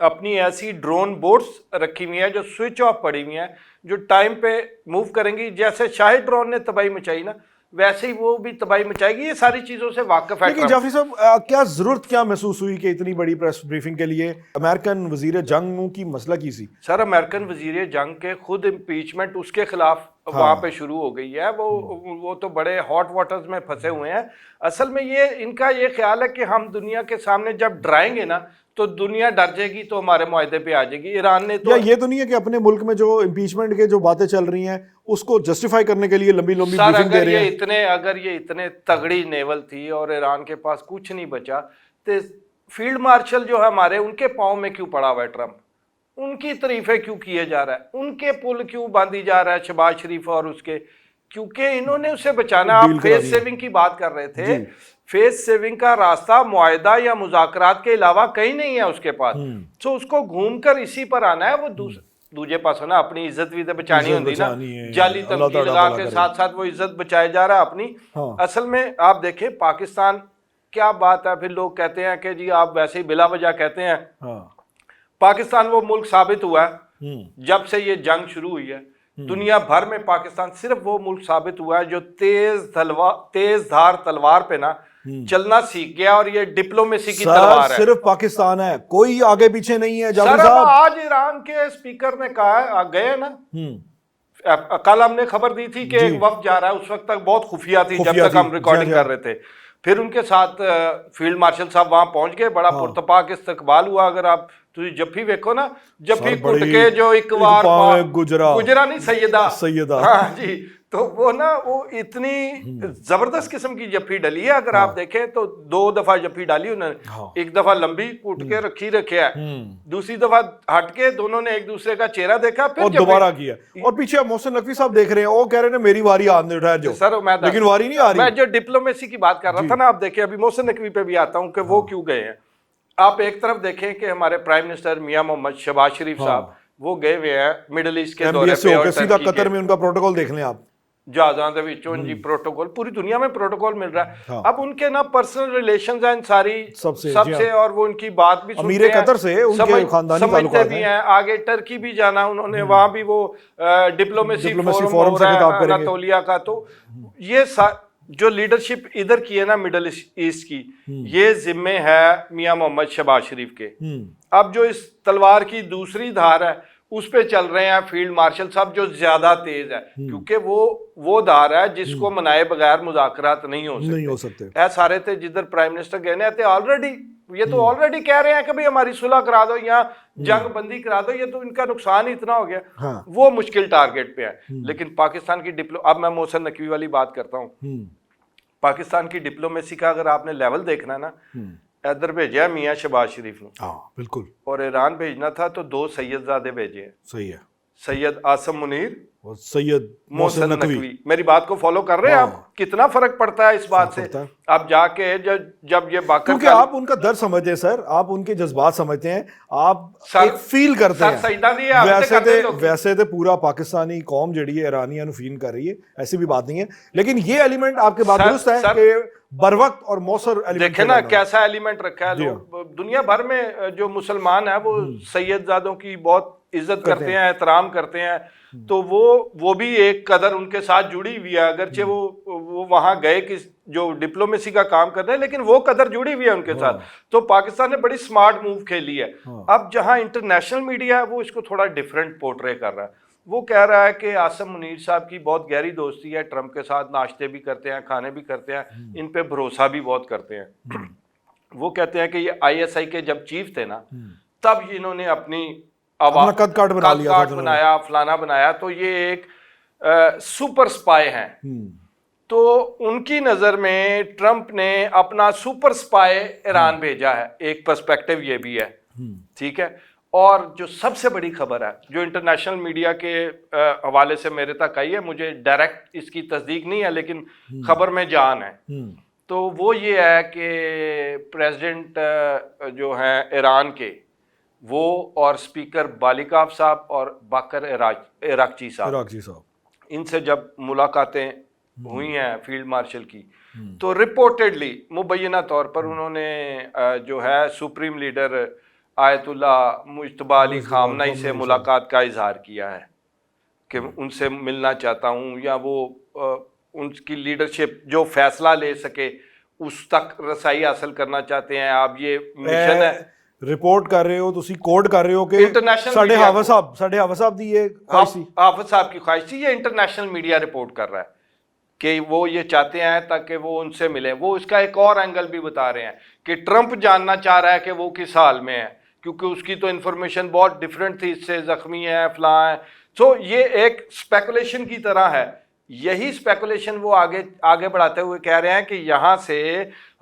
اپنی ایسی drone bots رکھی ہوئی ہیں جو سوئچ آف پڑی ہوئی ہیں, جو ٹائم پہ موو کریں گی. جیسے شاہد ڈرون نے تباہی مچائی نا, ویسے ہی وہ بھی تباہی مچائے گی. یہ ساری چیزوں سے واقف ہے. لیکن جعفری صاحب کیا ضرورت کیا محسوس ہوئی کہ اتنی بڑی پریس بریفنگ کے لیے امریکن وزیر جنگ کی مسئلہ کی سی؟ سر امریکن وزیر جنگ کے خود امپیچمنٹ اس کے خلاف وہاں پہ شروع ہو گئی ہے. وہ تو بڑے ہاٹ واٹرز میں پھنسے ہوئے ہیں. اصل میں یہ ان کا یہ خیال ہے کہ ہم دنیا کے سامنے جب ڈرائیں گے نا تو دنیا ڈر جائے گی تو ہمارے معاہدے پہ آ جائے گی. ایران نے تو یہ تو نہیں ہے کہ اپنے ملک میں جو امپیچمنٹ کے جو باتیں چل رہی ہیں اس کو جسٹیفائی کرنے کے لیے لمبی لمبی بریفنگ دے رہے ہیں. اگر یہ اتنے تگڑی نیول تھی اور ایران کے پاس کچھ نہیں بچا تو فیلڈ مارشل جو ہے ہمارے, ان کے پاؤں میں کیوں پڑا ہوا ہے ٹرمپ؟ ان کی تعریفیں کیوں کیے جا رہا ہے؟ ان کے پل کیوں باندھی جا رہا ہے شہباز شریف اور اس کے؟ کیونکہ انہوں نے اسے بچانا. آپ فیس سیونگ کی بات کر رہے تھے, فیس سیونگ کا راستہ معاہدہ یا مذاکرات کے علاوہ کہیں نہیں ہے اس کے پاس. تو اس کو گھوم کر اسی پر آنا ہے. وہ دوسرے پاس ہونا, اپنی عزت بھی بچانی ہوتی نا, جعلی تمکی لگا کے ساتھ ساتھ وہ عزت بچائے جا رہا ہے اپنی. اصل میں آپ دیکھیں پاکستان کیا بات ہے. پھر لوگ کہتے ہیں کہ جی آپ ویسے ہی بلا وجہ کہتے ہیں. پاکستان وہ ملک ثابت ہوا ہے جب سے یہ جنگ شروع ہوئی ہے. دنیا بھر میں پاکستان صرف وہ ملک ثابت ہوا ہے جو تیز دھار تلوار پہ نا چلنا سیکھ گیا, اور یہ ڈپلومیسی کی تلوار ہے. صرف پاکستان ہے, کوئی آگے پیچھے نہیں ہے. سر آج ایران کے اسپیکر نے کہا گئے نا, کل ہم نے خبر دی تھی کہ ایک وفد جا رہا ہے. اس وقت تک بہت خفیہ تھی جب تک ہم ریکارڈنگ کر رہے تھے. پھر ان کے ساتھ فیلڈ مارشل صاحب وہاں پہنچ گئے, بڑا پرتپاک استقبال ہوا. اگر آپ جفی ویکھو نا, جفی کٹ کے جو ایک بار گجرا نہیں سیدہ, ہاں جی, تو وہ نا وہ اتنی زبردست قسم کی جفی ڈلی ہے. اگر آپ دیکھیں تو 2 دفعہ جفی ڈالی انہوں نے. ایک دفعہ لمبی کوٹ کے رکھا ہے, دوسری دفعہ ہٹ کے دونوں نے ایک دوسرے کا چہرہ دیکھا, پھر دوبارہ کیا. اور پیچھے محسن نقوی صاحب دیکھ رہے ہیں, وہ کہہ رہے ہیں میری واری آنے ٹھہر جاؤ. سر لیکن واری نہیں آ رہی. میں جو ڈپلومیسی کی بات کر رہا تھا نا, آپ دیکھیں ابھی محسن نقوی پہ بھی آتا ہوں کہ وہ کیوں گئے ہیں. آپ ایک طرف دیکھیں کہ ہمارے پرائم منسٹر میاں محمد شہباز شریف صاحب وہ گئے ہوئے ہیں مڈل ایسٹ کے دورے پہ, اور سیدھا قطر میں ان کا پروٹوکول دیکھ لیں آپ. جہازاں دے وچوں جی پروٹوکول پوری دنیا میں پروٹوکول مل رہا ہے. اب ان کے نا پرسنل ریلیشنز ہیں ساری سب سے, اور وہ ان کی بات بھی امیر قطر سے, ان کے خاندانی تعلقات بھی ہیں. آگے ٹرکی بھی جانا انہوں نے, وہاں بھی وہ ڈپلومیسی فورم سے خطاب کریں گے اناطولیہ کا. تو یہ جو لیڈرشپ ادھر کی ہے نا مڈل ایسٹ کی, یہ ذمے ہے میاں محمد شہباز شریف کے. اب جو اس تلوار کی دوسری دھار ہے اس پہ چل رہے ہیں فیلڈ مارشل صاحب, جو زیادہ تیز ہے, کیونکہ وہ دھار ہے جس کو منائے بغیر مذاکرات نہیں ہو سکتے. اے سارے تھے جدھر پرائم منسٹر گئے تھے آلریڈی, یہ تو آلریڈی کہہ رہے ہیں کہ بھئی ہماری صلح کرا دو یا جنگ بندی کرا دو, یہ تو ان کا نقصان اتنا ہو گیا. وہ مشکل ٹارگٹ پہ ہے. لیکن پاکستان کی اب میں محسن نقوی والی بات کرتا ہوں. پاکستان کی ڈپلومیسی کا اگر آپ نے لیول دیکھنا نا, ادھر بھیجا میاں شہباز شریف نے, بالکل, اور ایران بھیجنا تھا تو 2 سید زادے بھیجے ہیں. صحیح ہے, سید آصم منیر اور سید محسن نقوی. میری بات کو فالو کر رہے ہیں آپ؟ کتنا فرق پڑتا ہے اس بات سے. اب جا کے جب یہ باقی, کیونکہ آپ ان کا درد سمجھتے ہیں سر, آپ ان کے جذبات سمجھتے ہیں, آپ ایک فیل کرتے ہیں. ویسے تو پورا پاکستانی قوم جڑی ہے ایرانیاں نو فیل کر رہی ہے, ایسی بھی بات نہیں ہے. لیکن یہ ایلیمنٹ آپ کے بات درست ہے کہ بر وقت اور موثر ایلیمنٹ. دیکھیں نا کیسا ایلیمنٹ رکھا ہے. دنیا بھر میں جو مسلمان ہیں وہ سید زادوں کی بہت عزت کرتے ہیں, احترام کرتے ہیں. تو وہ بھی ایک قدر ان کے ساتھ جڑی ہوئی ہے, اگرچہ وہ وہاں گئے کہ جو ڈپلومیسی کا کام کر رہے ہیں, لیکن وہ قدر جڑی ہوئی ہے ان کے ساتھ. تو پاکستان نے بڑی سمارٹ موو کھیلی ہے. اب جہاں انٹرنیشنل میڈیا ہے وہ اس کو تھوڑا ڈیفرنٹ پورٹرے کر رہا ہے. وہ کہہ رہا ہے کہ آصم منیر صاحب کی بہت گہری دوستی ہے, ٹرمپ کے ساتھ ناشتے بھی کرتے ہیں, کھانے بھی کرتے ہیں, ان پہ بھروسہ بھی بہت کرتے ہیں. وہ کہتے ہیں کہ یہ ISI کے جب چیف تھے نا, تب انہوں نے اپنی قد کاٹ بنایا, فلانا بنایا, تو یہ ایک سپر سپائی ہیں. تو ان کی نظر میں ٹرمپ نے اپنا سپر سپائی ایران بھیجا ہے. ایک پرسپیکٹیو یہ بھی ہے, ٹھیک ہے. اور جو سب سے بڑی خبر ہے جو انٹرنیشنل میڈیا کے حوالے سے میرے تک آئی ہے, مجھے ڈائریکٹ اس کی تصدیق نہیں ہے لیکن خبر میں جان ہے, تو وہ یہ ہے کہ پریزیڈنٹ جو ہیں ایران کے, وہ اور اسپیکر بالیکاف صاحب اور باقر عراقچی صاحب, ان سے جب ملاقاتیں ہوئی ہیں فیلڈ مارشل کی, تو رپورٹڈلی مبینہ طور پر انہوں نے جو ہے سپریم لیڈر آیت اللہ مجتبی علی خامنئی سے ملاقات کا اظہار کیا ہے کہ ان سے ملنا چاہتا ہوں، یا وہ ان کی لیڈرشپ جو فیصلہ لے سکے اس تک رسائی حاصل کرنا چاہتے ہیں آپ. یہ مشن ہے. رپورٹ کر رہے ہو تسی کوڈ کر رہے ہو کہ ساڈے حافظ صاحب دی یہ خواہش تھی، حافظ صاحب کی خواہش تھی. یہ انٹرنیشنل میڈیا رپورٹ کر رہا ہے کہ وہ یہ چاہتے ہیں تاکہ وہ ان سے ملیں. وہ اس کا ایک اور اینگل بھی بتا رہے ہیں کہ ٹرمپ جاننا چاہ رہا ہے کہ وہ کس حال میں ہے، کیونکہ اس کی تو انفارمیشن بہت ڈفرینٹ تھی، اس سے زخمی ہے فلاں ہے. سو یہ ایک اسپیکولیشن کی طرح ہے. یہی اسپیکولیشن وہ آگے بڑھاتے ہوئے کہہ رہے ہیں کہ یہاں سے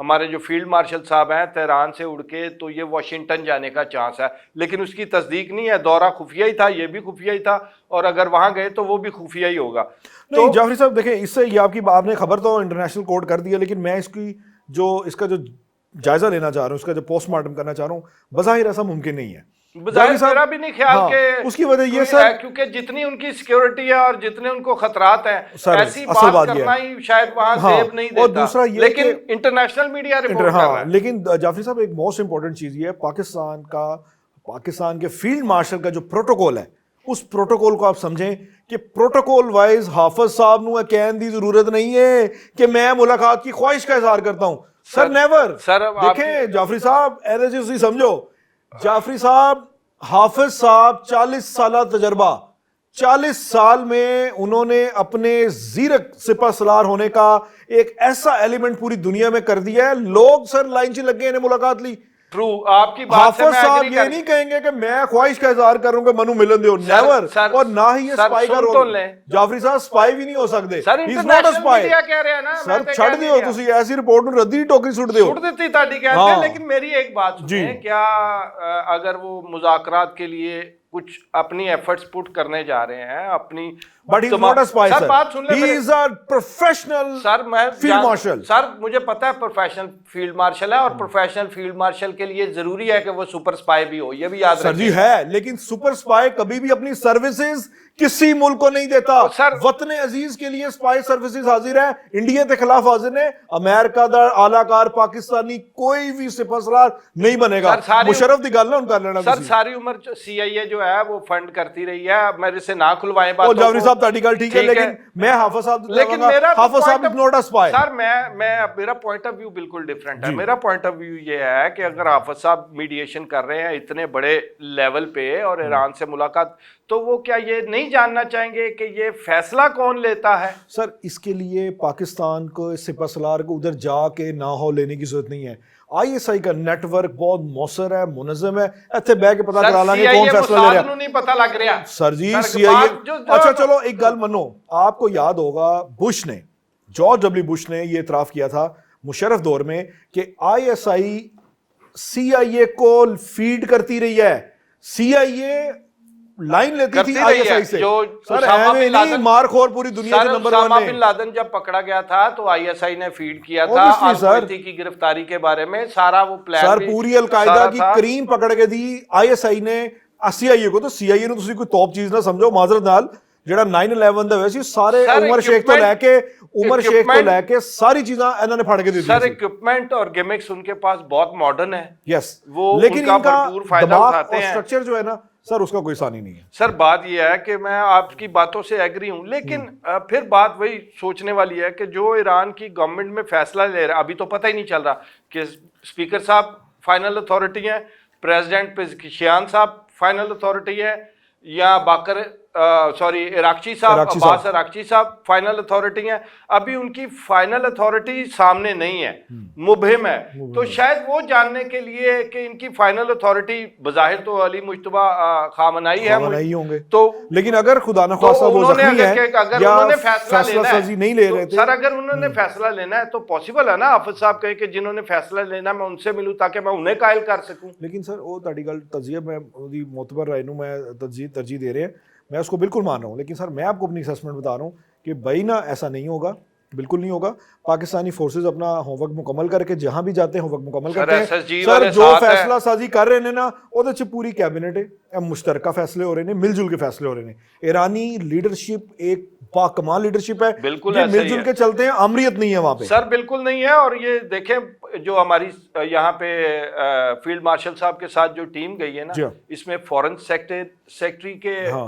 ہمارے جو فیلڈ مارشل صاحب ہیں تہران سے اڑ کے تو یہ واشنگٹن جانے کا چانس ہے، لیکن اس کی تصدیق نہیں ہے. دورہ خفیہ ہی تھا، یہ بھی خفیہ ہی تھا، اور اگر وہاں گئے تو وہ بھی خفیہ ہی ہوگا. نہیں جعفری صاحب دیکھیں، اس سے یہ آپ نے خبر تو انٹرنیشنل کوڈ کر دیا، لیکن میں اس کا جو جائزہ لینا چاہ رہا ہوں، اس کا جو پوسٹ مارٹم کرنا چاہ رہا ہوں، بظاہر ایسا ممکن نہیں ہے. بظاہر میرا بھی نہیں خیال کہ اس کی وجہ یہ سر، کیونکہ جتنی ان کی سیکیورٹی ہے اور جتنے ان کو خطرات ہیں، ایسی بات کرنا ہی شاید وہاں زیب نہیں دیتا. اور دوسرا یہ لیکن انٹرنیشنل میڈیا رپورٹ کر رہا ہے. لیکن جعفری صاحب ایک موسٹ امپورٹنٹ چیز یہ ہے، پاکستان کے فیلڈ مارشل کا جو پروٹوکول ہے، اس پروٹوکول کو آپ سمجھیں کہ پروٹوکول وائز حافظ صاحب نو کہنے دی ضرورت نہیں ہے کہ میں ملاقات کی خواہش کا اظہار کرتا ہوں. سر نیور. دیکھیں جعفری صاحب ایسے سمجھو، جعفری صاحب حافظ صاحب 40 سالہ تجربہ، 40 سال میں انہوں نے اپنے زیرک سپہ سالار ہونے کا ایک ایسا ایلیمنٹ پوری دنیا میں کر دیا ہے. لوگ سر لائن چ لگے انہیں ملاقات لی. ٹرو، آپ کی بات سے حافظ صاحب یہ نہیں کہیں گے کہ میں خواہش کا اظہار کروں کہ منو ملن دیو، نیور. اور نہ ہی یہ سپائی کا رول. جعفری صاحب سپائی بھی نہیں ہو سکتے. He's not a spy. سر چھڑ دیو تسی ایسی رپورٹ نو ردی ٹوکری سٹ دیو. سٹ دیتی تاڈی کہتے ہیں. لیکن میری ایک بات سنیں، کیا اگر وہ مذاکرات کے لیے کچھ اپنی ایفرٹس پٹ کرنے جا رہے ہیں اپنی، but he's not a spy sir. بات سن لیں، he is a professional field marshal. سر مجھے پتا ہے پروفیشنل فیلڈ مارشل ہے، اور پروفیشنل فیلڈ مارشل کے لیے ضروری ہے کہ وہ سپر سپائی بھی ہو، یہ بھی یاد رکھیں. سر جی ہے، لیکن سپر سپائی کبھی بھی اپنی سروسز کسی ملک کو نہیں دیتا. وطن عزیز کے لیے سپائی سروسز حاضر ہے، انڈیا کے خلاف حاضر ہے. امریکہ دا اعلی کار پاکستانی کوئی بھی سپہ سالار نہیں بنے گا. مشرف دی گل نہ کر لینا. سر ساری عمر سی آئی اے جو ہے وہ فنڈ کرتی رہی ہے. میرے سے نہ کھلوائیں بات. جعفری صاحب تاڑی گل ٹھیک ہے، لیکن میں حافظ صاحب، لیکن حافظ صاحب از ناٹ اے سپائی. سر میرا پوائنٹ آف ویو بالکل ڈفرینٹ ہے. میرا پوائنٹ آف ویو یہ ہے کہ اگر حافظ صاحب میڈیشن کر رہے ہیں اتنے بڑے لیول پہ اور ایران سے ملاقات، تو وہ کیا یہ نہیں جاننا چاہیں گے کہ یہ فیصلہ کون لیتا ہے؟ سر اس کے لیے پاکستان کو سپہ سالار کو ادھر جا کے نہ ہو لینے کی ضرورت نہیں ہے. آئی ایس آئی کا نیٹ ورک بہت موثر ہے، منظم ہے. ایتھے بہ کے پتہ کرا لیں گے کون فیصلہ لے رہا ہے. نہیں پتہ لگ رہا سر جی سی آئی اے. اچھا چلو ایک گل منو، آپ کو یاد ہوگا جارج ڈبلیو بش نے یہ اعتراف کیا تھا مشرف دور میں کہ آئی ایس آئی سی آئی اے کو فیڈ کرتی رہی ہے. سی آئی اے لائن لیتی تھی آئی ایس آئی سے. سر ایویں نہیں مار خور پوری دنیا کے نمبر 1 اسامہ بن لادن جب پکڑا گیا تھا تو آئی ایس آئی نے فیڈ کیا تھا القویتی کی گرفتاری کے بارے میں. سارا وہ پلان سر پوری القاعدہ کی کریم پکڑ کے دی آئی ایس آئی نے سی آئی اے کو. تو سی آئی اے نے تسی کوئی توپ چیز نہ سمجھو. معذرت نال جڑا 9/11 دا ویسی سارے عمر شیخ تو لے کے ساری چیزاں انہوں نے پھاڑ کے دی. سر ایکوپمنٹ اور گیمکس ان کے پاس بہت ماڈرن ہے. یس، وہ لیکن ان کا دماغ اور ہیں. سٹرکچر جو ہے نا سر اس کا کوئی ثانی نہیں ہے. سر بات یہ ہے کہ میں آپ کی باتوں سے ایگری ہوں، لیکن پھر بات وہی سوچنے والی ہے کہ جو ایران کی گورنمنٹ میں فیصلہ لے رہا، ابھی تو پتہ ہی نہیں چل رہا کہ اسپیکر صاحب فائنل اتھارٹی ہیں، پریزیڈنٹ پزیکشیان صاحب فائنل اتھارٹی ہے، یا عراقچی صاحب عباس عراقچی صاحب فائنل اتھارٹی ہیں. ابھی ان کی فائنل اتھارٹی سامنے نہیں ہے، مبہم ہے. تو شاید وہ جاننے کے لیے کہ ان کی فائنل اتھارٹی بظاہر تو علی مجتبی خامنئی ہے، تو لیکن اگر خدا نخواستہ وہ زخمی ہے یا فیصلہ سازی نہیں لے رہے تھے، سر اگر انہوں نے فیصلہ لینا ہے تو پاسبل ہے نا حافظ صاحب کہے کہ جنہوں نے فیصلہ لینا میں ان سے ملوں تاکہ میں انہیں قائل کر سکوں. لیکن سر وہ تاڑی گل تجزیہ میں معتبر رائے نو میں ترجیح دے رہے ہیں، میں اس کو بالکل مان رہا ہوں. لیکن سر میں آپ کو اپنی اسسمنٹ بتا رہا ہوں کہ بھائی نا ایسا نہیں ہوگا، بالکل نہیں ہوگا. پاکستانی فورسز اپنا ہوم ورک مکمل کر کے جہاں بھی جاتے ہیں ہوم ورک مکمل کرتے ہیں. سر جو فیصلہ سازی کر رہے ہیں نا وہ تو پوری کیبنٹ ہے، مشترکہ فیصلے ہو رہے ہیں، مل جل کے فیصلے ہو رہے ہیں. ایرانی لیڈرشپ ایک پاک کمال لیڈرشپ ہے, بالکل یہ ایسا مل ہی جل ہے کے چلتے ہیں, امریت نہیں ہے وہاں پہ سر, بالکل نہیں ہے. اور یہ دیکھیں جو ہماری یہاں پہ فیلڈ مارشل صاحب کے ساتھ جو ٹیم گئی ہے نا, جی ہاں, اس میں فورن سیکٹری کے ہاں,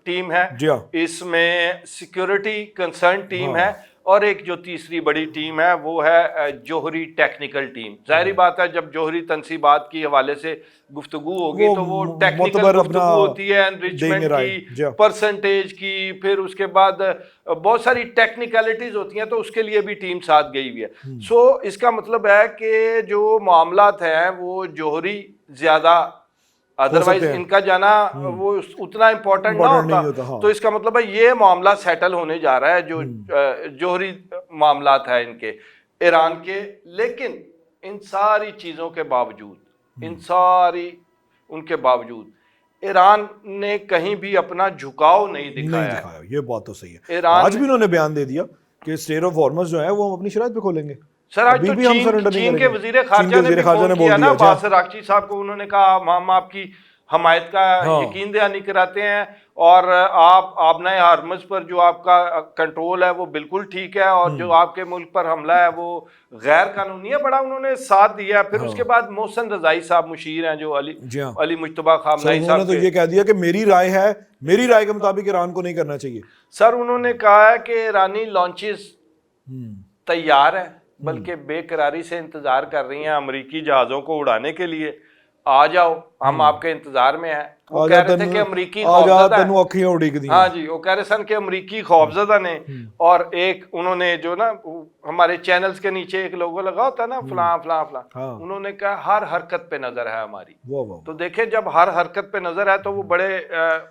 ٹیم ہے, جی ہاں, اس میں سیکورٹی کنسرن ٹیم ہاں, ہے, اور ایک جو تیسری بڑی ٹیم ہے وہ ہے جوہری ٹیکنیکل ٹیم. ظاہری بات ہے جب جوہری تنصیبات کی حوالے سے گفتگو ہوگی تو وہ ٹیکنیکل معتبر اپنا گفتگو ہوتی ہے, دیں گے انریچمنٹ رائے, کی, جی ہاں, پرسنٹیج کی, پھر اس کے بعد بہت ساری ٹیکنیکلٹیز ہوتی ہیں, تو اس کے لیے بھی ٹیم ساتھ گئی ہوئی ہے. سو اس کا مطلب ہے کہ جو معاملات ہیں وہ جوہری زیادہ, ادروائز ان کا جانا وہ اتنا امپورٹنٹ نہ ہوتا, تو اس کا مطلب ہے یہ معاملہ سیٹل ہونے جا رہا ہے جو جوہری معاملات ہیں ان کے ایران کے. لیکن ان ساری چیزوں کے باوجود, ان کے باوجود ایران نے کہیں بھی اپنا جھکاؤ نہیں دکھایا. یہ بات تو صحیح ہے. ایران آج بھی انہوں نے بیان دے دیا کہ اسٹریٹ آف ہارمز جو ہے وہ ہم اپنی شرائط پہ کھولیں گے. سر آج تو چین کے وزیر خارجہ نے بھی فون کیا نا عباس عراقچی صاحب کو, انہوں نے کہا ہم آپ کی حمایت کا یقین دہانی کراتے ہیں, اور آپ آبنائے ہارمز پر جو آپ کا کنٹرول ہے وہ بالکل ٹھیک ہے, اور جو آپ کے ملک پر حملہ ہے وہ غیر قانونی ہے. بڑا انہوں نے ساتھ دیا. پھر اس کے بعد محسن رضائی صاحب مشیر ہیں جو علی مجتبیٰ خامنہئی صاحب, انہوں نے تو یہ کہہ دیا کہ میری رائے ہے, میری رائے کے مطابق ایران کو نہیں کرنا چاہیے. سر انہوں نے کہا ہے کہ ایرانی لانچز تیار ہے, بلکہ بے قراری سے انتظار کر رہی ہیں امریکی جہازوں کو اڑانے کے لیے. آ جاؤ, ہم آپ کے انتظار میں ہیں. وہ کہہ رہے تھے کہ امریکی خوفزدہ ہیں, ہاں جی, وہ کہہ رہے سن کہ امریکی خوفزدہ نے, اور ایک انہوں نے جو نا ہمارے چینلز کے نیچے ایک لوگو لگا ہوتا ہے نا فلاں فلاں فلاں, انہوں نے کہا ہر حرکت پہ نظر ہے ہماری. تو دیکھیں جب ہر حرکت پہ نظر ہے تو وہ بڑے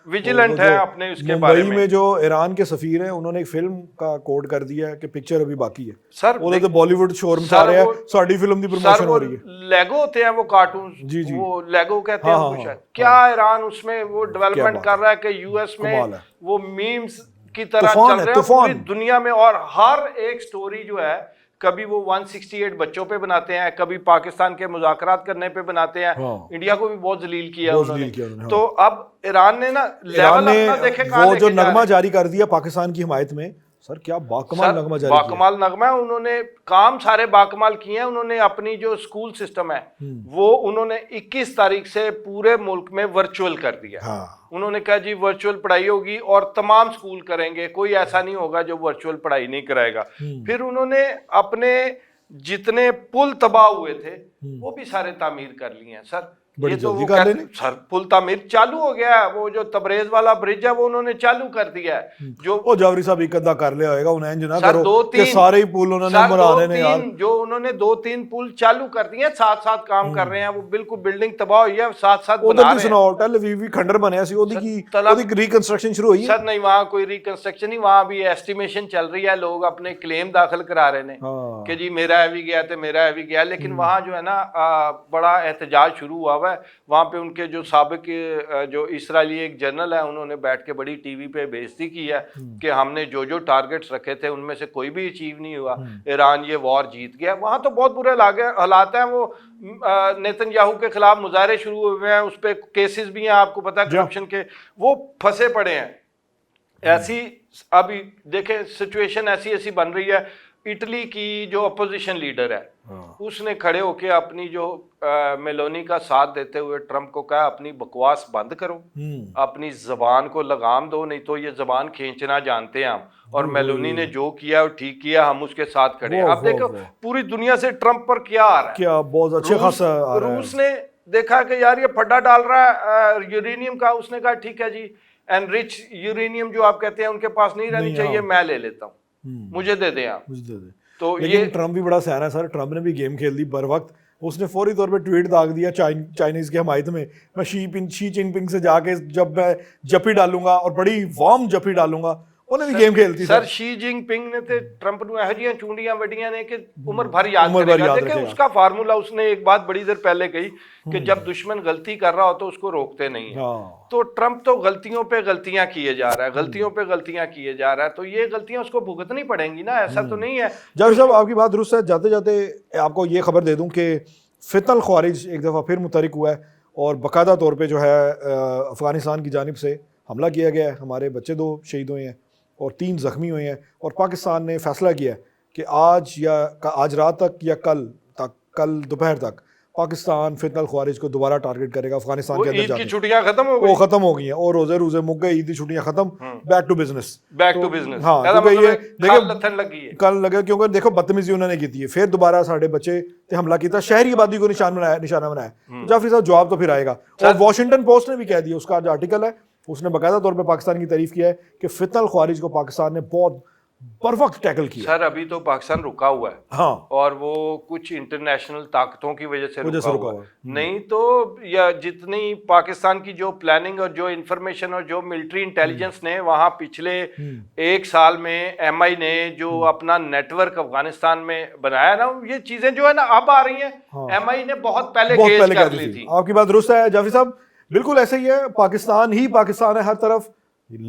ویجیلنٹ ہیں اپنے اس کے بارے میں. جو ایران کے سفیر ہیں انہوں نے ایک فلم کا کوڈ کر دیا ہے کہ پکچر ابھی باقی ہے. سر وہ تو بالی ووڈ شور مچا رہے ہیں, ساڈی فلم دی پروموشن ہو رہی ہے. لیگو ہوتے ہیں وہ کارٹونز, وہ لیگو کہتے ہیں وہ, کیا ایران اس میں وہ ڈیولپمنٹ کر رہا ہے کہ یو ایس میں وہ میمز کی طرح چل رہے ہیں پوری دنیا میں. اور ہر ایک سٹوری جو ہے کبھی وہ 168 بچوں پہ بناتے ہیں, کبھی پاکستان کے مذاکرات کرنے پہ بناتے ہیں, انڈیا کو بھی بہت ذلیل کیا انہوں نے. تو اب ایران نے نا لیول اپنا دیکھے کہاں وہ جو نغمہ جاری کر دیا پاکستان کی حمایت میں, سر کیا باکمال نغمہ جاری کیا, باکمال نغمہ ہے. انہوں نے کام سارے باکمال کیے ہیں. انہوں نے اپنی جو اسکول سسٹم ہے وہ انہوں نے 21 تاریخ سے پورے ملک میں ورچوئل کر دیا. انہوں نے کہا جی ورچوئل پڑھائی ہوگی اور تمام اسکول کریں گے, کوئی ایسا نہیں ہوگا جو ورچوئل پڑھائی نہیں کرائے گا. پھر انہوں نے اپنے جتنے پل تباہ ہوئے تھے وہ بھی سارے تعمیر کر لیے ہیں. سر بڑی جلدی کر لینے, سر پل تعمیر چالو ہو گیا ہے. وہ جو تبریز والا برج ہے وہ انہوں نے چالو کر دیا ہے. جو وہ جعفری صاحب ایک ادھا کر لیا ہوئے گا, انہیں نہ کرو کہ سارے ہی پل انہوں نے بنانے نے یار, جو انہوں نے 2-3 پل چالو کر دیے ہیں, ساتھ ساتھ کام کر رہے ہیں. وہ بالکل بلڈنگ تباہ ہوئی ہے, ساتھ ساتھ بنا رہے ہیں. سناؤ ٹیل ویو بھی کھنڈر بنیا سی, اودی ریکنسٹرکشن شروع ہوئی ہے. سر نہیں, وہاں کوئی ریکنسٹرکشن نہیں, وہاں بھی ایسٹیمیشن چل رہی ہے. لوگ اپنے کلیم داخل کرا رہے ہیں کہ جی میرا ہے بھی گیا تو میرا ہے بھی گیا. لیکن وہاں جو ہے نا بڑا احتجاج شروع ہوا ہوا ہے. وہاں پہ ان کے جو سابق جو اسرائیلی ایک جنرل ہے انہوں نے بیٹھ کے بڑی ٹی وی پہ بےعزتی کی ہے کہ ہم نے جو ٹارگٹس رکھے تھے ان میں سے کوئی بھی اچیو نہیں ہوا, ایران یہ وار جیت گیا. وہاں تو بہت برے حالات ہیں. وہ نیتن یاہو کے خلاف مظاہرے شروع ہوئے ہیں, اس پہ کیسز بھی ہیں, آپ کو پتا ہے کرپشن کے, وہ پھنسے پڑے ہیں. ایسی ابھی دیکھیں سچویشن ایسی بن رہی ہے. اٹلی کی جو اپوزیشن لیڈر ہے اس نے کھڑے ہو کے اپنی جو میلونی کا ساتھ دیتے ہوئے ٹرمپ کو کہا اپنی بکواس بند کرو, اپنی زبان کو لگام دو, نہیں تو یہ زبان کھینچنا جانتے ہیں ہم, اور میلونی نے جو کیا وہ ٹھیک کیا, ہم اس کے ساتھ کھڑے ہیں. اب دیکھو پوری دنیا سے ٹرمپ پر کیا آ رہا ہے, کیا بہت اچھے خاصا آ رہا ہے. روس نے دیکھا کہ یار یہ پھڈا ڈال رہا ہے یورینیم کا, اس نے کہا ٹھیک ہے جی انرچ یورینیم جو آپ کہتے ہیں ان کے پاس نہیں رہنی چاہیے, میں لے لیتا ہوں, مجھے دے دیں آپ. تو لیکن ٹرمپ بھی بڑا سیاح ہے سر, ٹرمپ نے بھی گیم کھیل دی بر وقت. اس نے فوری طور پہ ٹویٹ داغ دیا چائنیز کی حمایت میں شی جن پنگ سے جا کے جب میں جپی ڈالوں گا اور بڑی وارم جپی ڈالوں گا, انہیں بھی گیم کھیلتی. سر شی جن پنگ نے تے ٹرمپ نو ایہو جیاں چونڈیاں وڈیاں نے کہ عمر بھر یاد کرے گا. دیکھیں اس کا فارمولا اس نے ایک بات بڑی دیر پہلے کہی کہ جب دشمن غلطی کر رہا ہو تو اس کو روکتے نہیں ہیں. تو ٹرمپ تو غلطیوں پہ غلطیاں کیے جا رہا ہے, غلطیوں پہ غلطیاں کیے جا رہا ہے, تو یہ غلطیاں اس کو بھگتنی پڑیں گی نا, ایسا تو نہیں ہے. جاوید صاحب آپ کی بات درست ہے. جاتے جاتے آپ کو یہ خبر دے دوں کہ فتنہ الخوارج ایک دفعہ پھر متحرک ہوا ہے, اور باقاعدہ طور پہ جو ہے افغانستان کی جانب سے حملہ کیا گیا ہے. ہمارے بچے 2 شہید ہوئے ہیں, اور 3 زخمی ہوئے ہیں، اور پاکستان نے فیصلہ کیا ہے کہ آج رات تک یا کل دوپہر تک پاکستان فتنہ الخوارج کو دوبارہ ٹارگٹ کرے گا افغانستان کے اندر عید جا کی کے۔ چھٹیاں ختم ہو وہ گئی، ختم ہو گئی ہیں، اور روزے مک گئے، عید کی چھٹیاں ختم، back to business, back to business. ہاں کیونکہ یہ کل لگے، کیونکہ دیکھو بدتمیزی انہوں نے کی تھی، پھر دوبارہ ساڑھے بچے تے حملہ کیتا، شہری آبادی کو نشانہ بنایا۔ جعفری صاحب جواب تو پھر آئے گا، اور واشنگٹن پوسٹ نے بھی کہہ دیا، اس کا جو آرٹیکل ہے اس نے باقاعدہ طور پہ پاکستان کی تعریف کیا ہے کہ فتنہ الخوارج کو پاکستان نے بہت بر وقت ٹیکل کیا۔ سر ابھی تو پاکستان رکا ہوا ہے، ہاں، اور وہ کچھ انٹرنیشنل طاقتوں کی وجہ سے رکا ہوا ہے، ہے۔ نہیں تو یا جتنی پاکستان کی جو پلاننگ اور جو انفارمیشن اور جو ملٹری انٹیلیجنس نے وہاں پچھلے 1 سال میں ایم آئی نے جو اپنا نیٹ ورک افغانستان میں بنایا نا، یہ چیزیں جو ہے نا اب آ رہی ہیں، ایم آئی نے بہت پہلے گیج کر لی تھی۔ آپ کی بات درست ہے جعفری صاحب، بالکل ایسے ہی ہے، پاکستان ہی پاکستان ہے ہر طرف،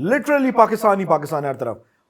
لٹرلی پاکستان ہی پاکستان ہے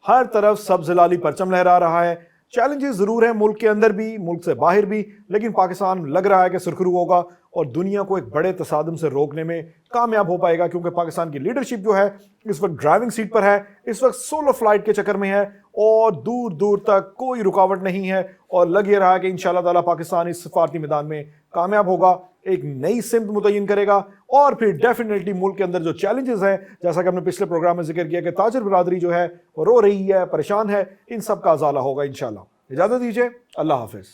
ہر طرف سبز ہلالی پرچم لہرا رہا ہے۔ چیلنجز ضرور ہیں ملک کے اندر بھی، ملک سے باہر بھی، لیکن پاکستان لگ رہا ہے کہ سرخرو ہوگا اور دنیا کو ایک بڑے تصادم سے روکنے میں کامیاب ہو پائے گا، کیونکہ پاکستان کی لیڈرشپ جو ہے اس وقت ڈرائیونگ سیٹ پر ہے، اس وقت سولو فلائٹ کے چکر میں ہے، اور دور دور تک کوئی رکاوٹ نہیں ہے، اور لگ یہ رہا ہے کہ انشاءاللہ تعالی پاکستان اس سفارتی میدان میں کامیاب ہوگا، ایک نئی سمت متعین کرے گا، اور پھر ڈیفینیٹلی ملک کے اندر جو چیلنجز ہیں، جیسا کہ ہم نے پچھلے پروگرام میں ذکر کیا کہ تاجر برادری جو ہے وہ رو رہی ہے، پریشان ہے، ان سب کا ازالہ ہوگا انشاءاللہ۔ اجازت دیجیے، اللہ حافظ۔